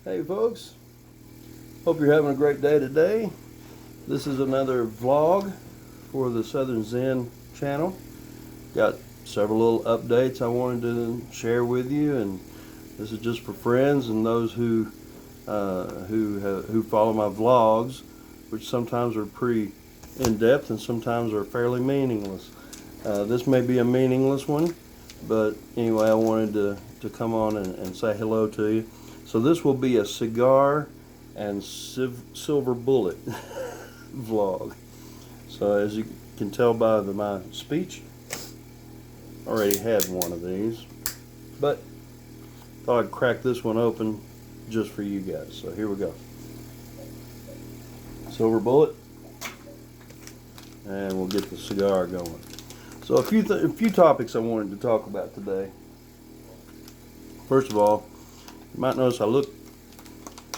Hey folks, hope you're having a great day today. This is another vlog for the Southern Zen channel. Got several little updates I wanted to share with you, and this is just for friends and those who follow my vlogs, which sometimes are pretty in-depth and sometimes are fairly meaningless. This may be a meaningless one, but anyway, I wanted to come on and say hello to you. So this will be a cigar and silver bullet vlog. So as you can tell by my speech, I already had one of these, but thought I'd crack this one open just for you guys. So here we go. Silver bullet, and we'll get the cigar going. So a few topics I wanted to talk about today. First of all, you might notice I look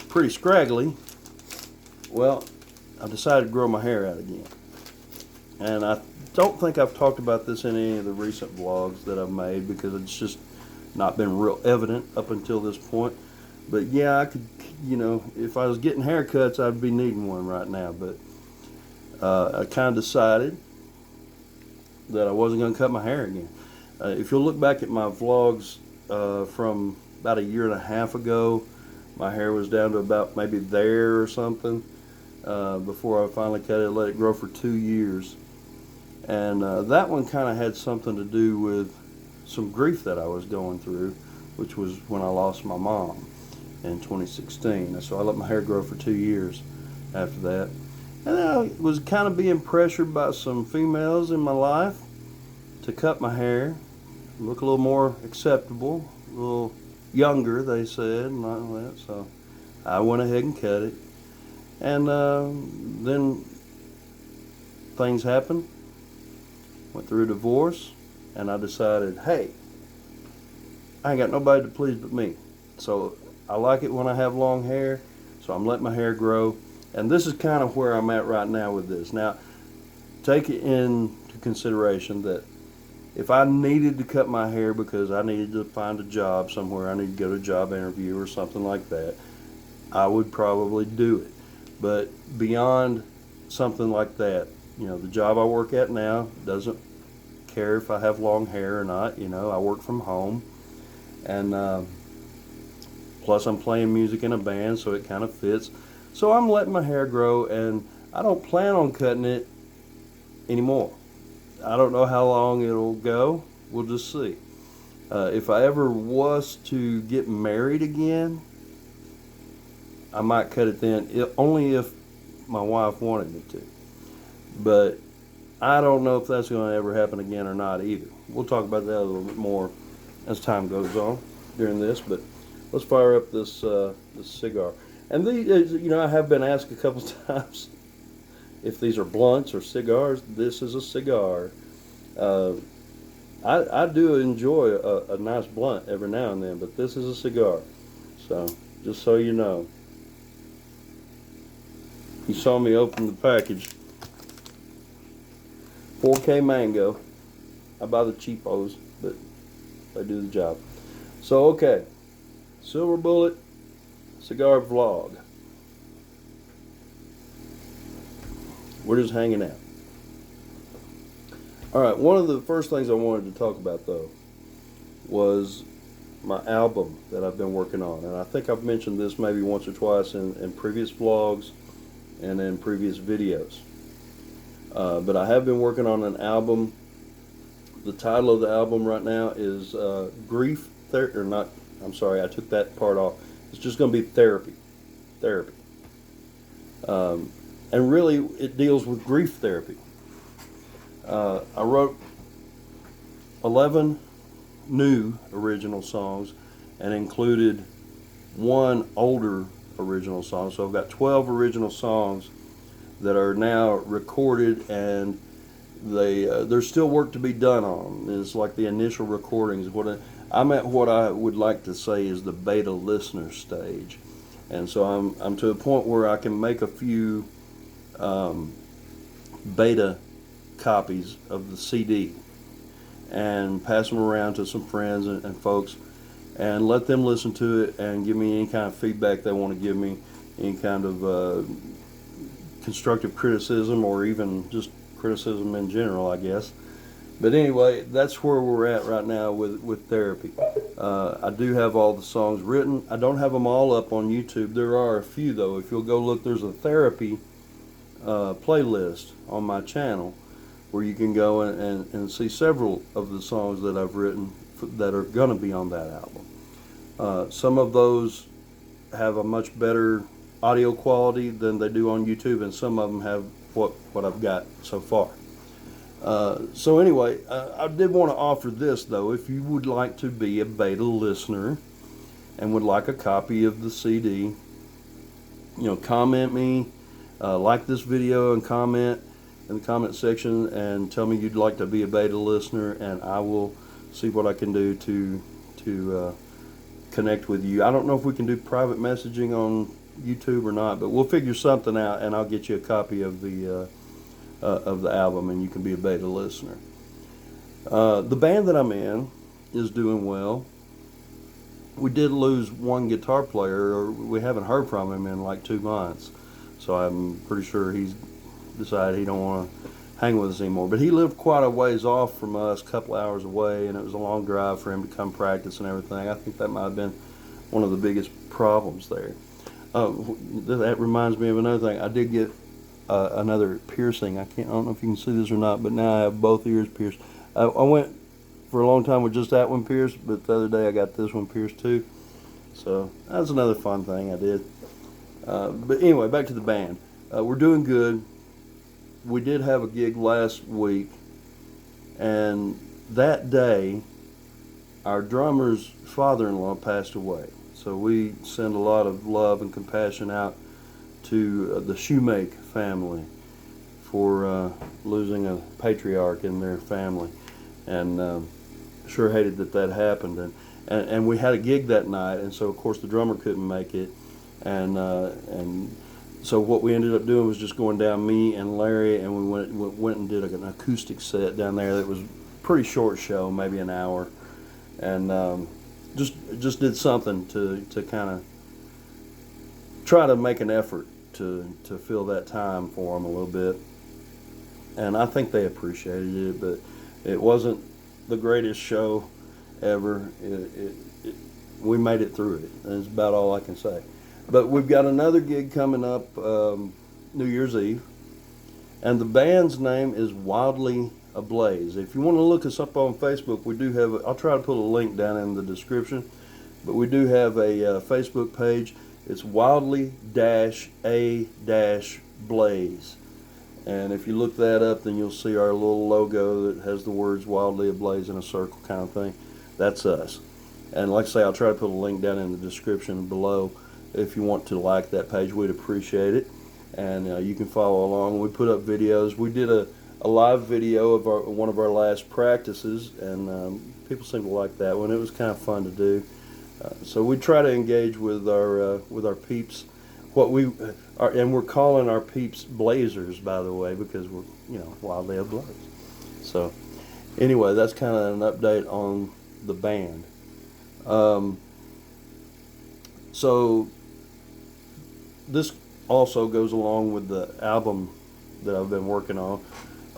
pretty scraggly. Well, I decided to grow my hair out again. And I don't think I've talked about this in any of the recent vlogs that I've made because it's just not been real evident up until this point. But yeah, I could, if I was getting haircuts, I'd be needing one right now. But I kind of decided that I wasn't going to cut my hair again. If you'll look back at my vlogs from about a year and a half ago, my hair was down to about maybe there or something before I finally cut it, let it grow for 2 years. And that one kind of had something to do with some grief that I was going through, which was when I lost my mom in 2016. So I let my hair grow for 2 years after that. And I was kind of being pressured by some females in my life to cut my hair, look a little more acceptable, a little younger, they said, and all that. So I went ahead and cut it. And then things happened. Went through a divorce, and I decided, hey, I ain't got nobody to please but me. So I like it when I have long hair, so I'm letting my hair grow. And this is kind of where I'm at right now with this. Now, take it into consideration that if I needed to cut my hair because I needed to find a job somewhere, I need to go to a job interview or something like that, I would probably do it. But beyond something like that, the job I work at now doesn't care if I have long hair or not. I work from home, and plus I'm playing music in a band, so it kind of fits. So I'm letting my hair grow, and I don't plan on cutting it anymore. I don't know how long it'll go. We'll just see. If I ever was to get married again, I might cut it then, only if my wife wanted me to. But I don't know if that's going to ever happen again or not either. We'll talk about that a little bit more as time goes on during this. But let's fire up this cigar. And these, I have been asked a couple times if these are blunts or cigars. This is a cigar. I do enjoy a nice blunt every now and then, but this is a cigar. So, just so you know. You saw me open the package. 4K mango. I buy the cheapos, but they do the job. So, okay. Silver bullet cigar vlog. We're just hanging out. Alright, one of the first things I wanted to talk about, though, was my album that I've been working on. And I think I've mentioned this maybe once or twice in previous vlogs and in previous videos. But I have been working on an album. The title of the album right now is Grief Therapy, or not, I'm sorry, I took that part off. It's just going to be Therapy. Therapy. And really, it deals with grief therapy. I wrote 11 new original songs and included one older original song. So I've got 12 original songs that are now recorded, and there's still work to be done on them. It's like the initial recordings. I'm at what I would like to say is the beta listener stage. And so I'm to a point where I can make a few beta copies of the CD and pass them around to some friends and folks and let them listen to it and give me any kind of feedback they want to give me, any kind of constructive criticism or even just criticism in general, I guess. But anyway, that's where we're at right now with therapy. I do have all the songs written. I don't have them all up on YouTube. There are a few, though. If you'll go look, there's a therapy playlist on my channel where you can go and see several of the songs that I've written that are going to be on that album. Some of those have a much better audio quality than they do on YouTube, and some of them have what I've got so far. So anyway, I did want to offer this, though. If you would like to be a beta listener and would like a copy of the CD, comment me, like this video and comment in the comment section and tell me you'd like to be a beta listener, and I will see what I can do to connect with you. I don't know if we can do private messaging on YouTube or not, but we'll figure something out, and I'll get you a copy of the album, and you can be a beta listener. The band that I'm in is doing well. We did lose one guitar player, or we haven't heard from him in like 2 months, so I'm pretty sure he's decided he don't want to hang with us anymore. But he lived quite a ways off from us, a couple hours away, and it was a long drive for him to come practice and everything. I think that might have been one of the biggest problems there. That reminds me of another thing. I did get another piercing. I don't know if you can see this or not, but now I have both ears pierced. I went for a long time with just that one pierced, but the other day I got this one pierced too. So that's another fun thing I did. But anyway, back to the band. We're doing good. We did have a gig last week, and that day our drummer's father-in-law passed away. So we send a lot of love and compassion out to the Shoemake family for losing a patriarch in their family, and sure hated that happened. And we had a gig that night, and so of course the drummer couldn't make it, and so what we ended up doing was just going down, me and Larry, and we went and did an acoustic set down there that was a pretty short show, maybe an hour, and just did something to kind of try to make an effort to fill that time for them a little bit. And I think they appreciated it, but it wasn't the greatest show ever. We made it through it. That's about all I can say. But we've got another gig coming up New Year's Eve, and the band's name is Wildly Ablaze. If you want to look us up on Facebook, we do have, I'll try to put a link down in the description, but we do have a Facebook page. It's Wildly-A-Blaze. And if you look that up, then you'll see our little logo that has the words Wildly Ablaze in a circle kind of thing. That's us. And like I say, I'll try to put a link down in the description below. If you want to like that page, we'd appreciate it. And you can follow along. We put up videos. We did a live video of one of our last practices, and people seem to like that one. It was kind of fun to do. So we try to engage with our peeps. What we are, and we're calling our peeps Blazers, by the way, because we're wildly ablaze. So anyway, that's kind of an update on the band. So this also goes along with the album that I've been working on,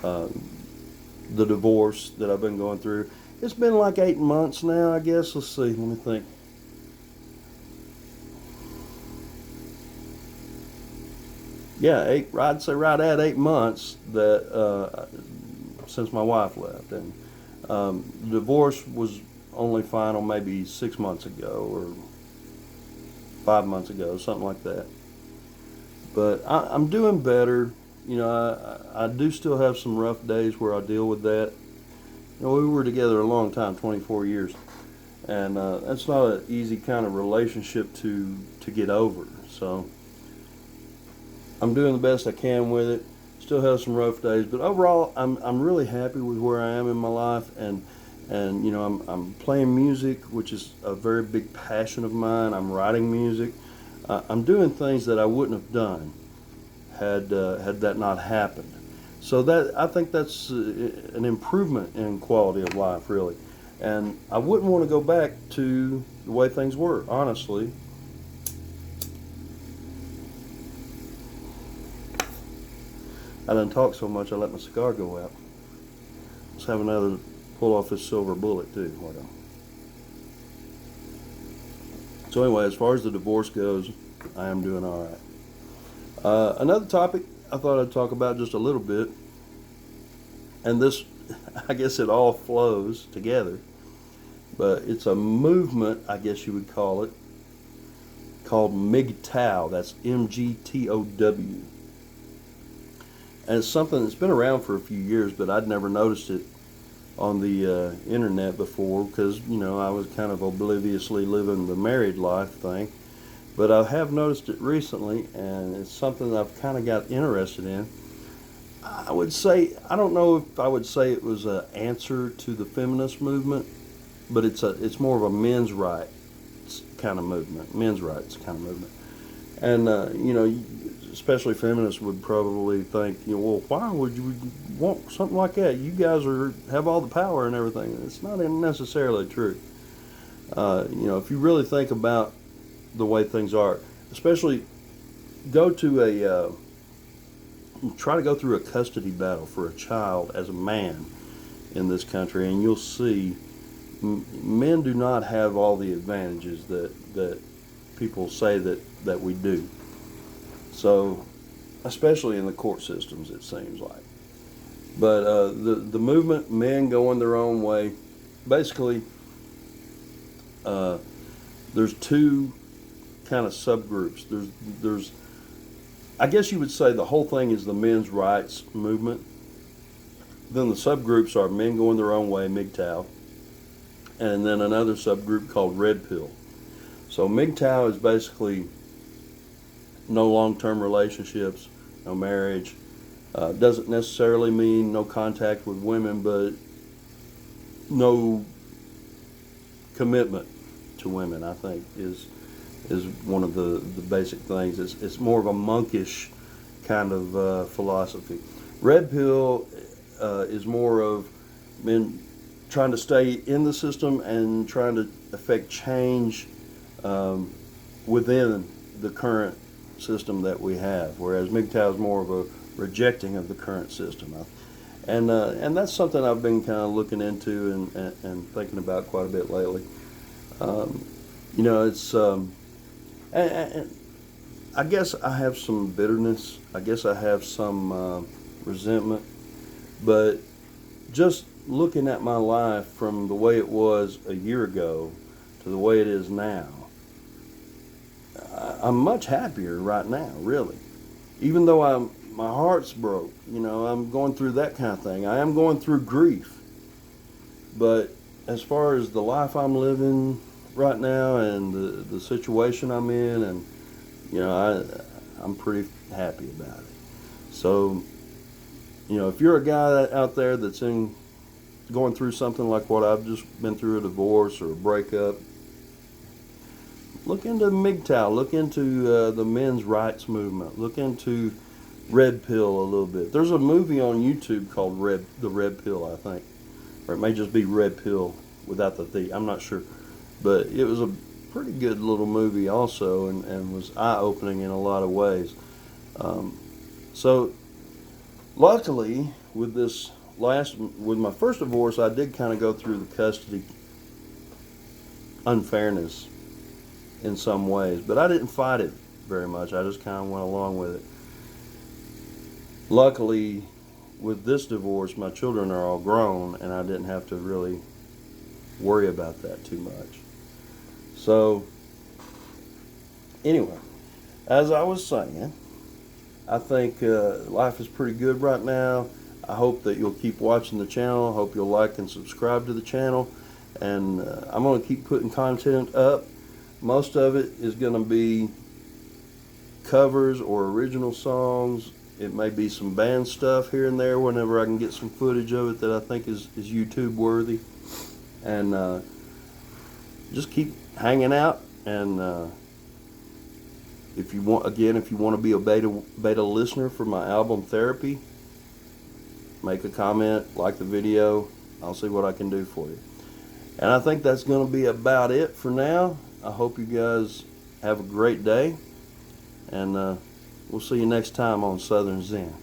the divorce that I've been going through. It's been like 8 months now, I guess. Let's see, let me think. Yeah, I'd say right at 8 months that since my wife left, and the divorce was only final maybe 6 months ago or 5 months ago, something like that. But I'm doing better. I do still have some rough days where I deal with that. We were together a long time, 24 years, and that's not an easy kind of relationship to get over. So I'm doing the best I can with it. Still have some rough days, but overall, I'm really happy with where I am in my life, and I'm playing music, which is a very big passion of mine. I'm writing music. I'm doing things that I wouldn't have done had that not happened. So I think that's an improvement in quality of life, really. And I wouldn't want to go back to the way things were, honestly. I done talked so much I let my cigar go out. Let's have another pull off this silver bullet too. Hold on. So anyway, as far as the divorce goes, I am doing all right. Another topic I thought I'd talk about just a little bit, and this, I guess it all flows together, but it's a movement, I guess you would call it, called MGTOW. That's MGTOW. And it's something that's been around for a few years, but I'd never noticed it on the internet before because, you know, I was kind of obliviously living the married life thing. But I have noticed it recently, and it's something that I've kind of got interested in. I would say, I don't know if I would say it was an answer to the feminist movement, but it's more of a men's rights kind of movement, And, you know, especially feminists would probably think, you know, well, why would you want something like that? You guys have all the power and everything. It's not necessarily true. You know, if you really think about the way things are, especially try to go through a custody battle for a child as a man in this country, and you'll see men do not have all the advantages that people say that we do. So, especially in the court systems, it seems like. But the movement, men going their own way, basically, there's two kind of subgroups. There's, I guess you would say the whole thing is the men's rights movement. Then the subgroups are men going their own way, MGTOW, and then another subgroup called Red Pill. So MGTOW is basically no long-term relationships, no marriage. Doesn't necessarily mean no contact with women, but no commitment to women, I think, is one of the basic things. It's more of a monkish kind of philosophy. Red Pill is more of men trying to stay in the system and trying to affect change within the current system that we have, whereas MGTOW is more of a rejecting of the current system. And that's something I've been kind of looking into and thinking about quite a bit lately. You know, it's and I guess I have some bitterness. I guess I have some resentment. But just looking at my life from the way it was a year ago to the way it is now, I'm much happier right now, really. Even though my heart's broke, you know, I'm going through that kind of thing. I am going through grief. But as far as the life I'm living right now and the situation I'm in, and, you know, I'm pretty happy about it. So, you know, if you're a guy out there that's going through something like what I've just been through, a divorce or a breakup, look into MGTOW, look into the men's rights movement, look into Red Pill a little bit. There's a movie on YouTube called The Red Pill, I think. Or it may just be Red Pill without the "the." I'm not sure. But it was a pretty good little movie also, and was eye-opening in a lot of ways. So, luckily, with my first divorce, I did kind of go through the custody unfairness in some ways, but I didn't fight it very much. I just kind of went along with it. Luckily, with this divorce, my children are all grown, and I didn't have to really worry about that too much. So, anyway, as I was saying, I think life is pretty good right now. I hope that you'll keep watching the channel. I hope you'll like and subscribe to the channel. And I'm going to keep putting content up. Most of it is going to be covers or original songs. It may be some band stuff here and there whenever I can get some footage of it that I think is YouTube worthy. And just keep hanging out. And if you want to be a beta listener for my album Therapy, make a comment, like the video. I'll see what I can do for you. And I think that's going to be about it for now. I hope you guys have a great day, and we'll see you next time on Southern Zen.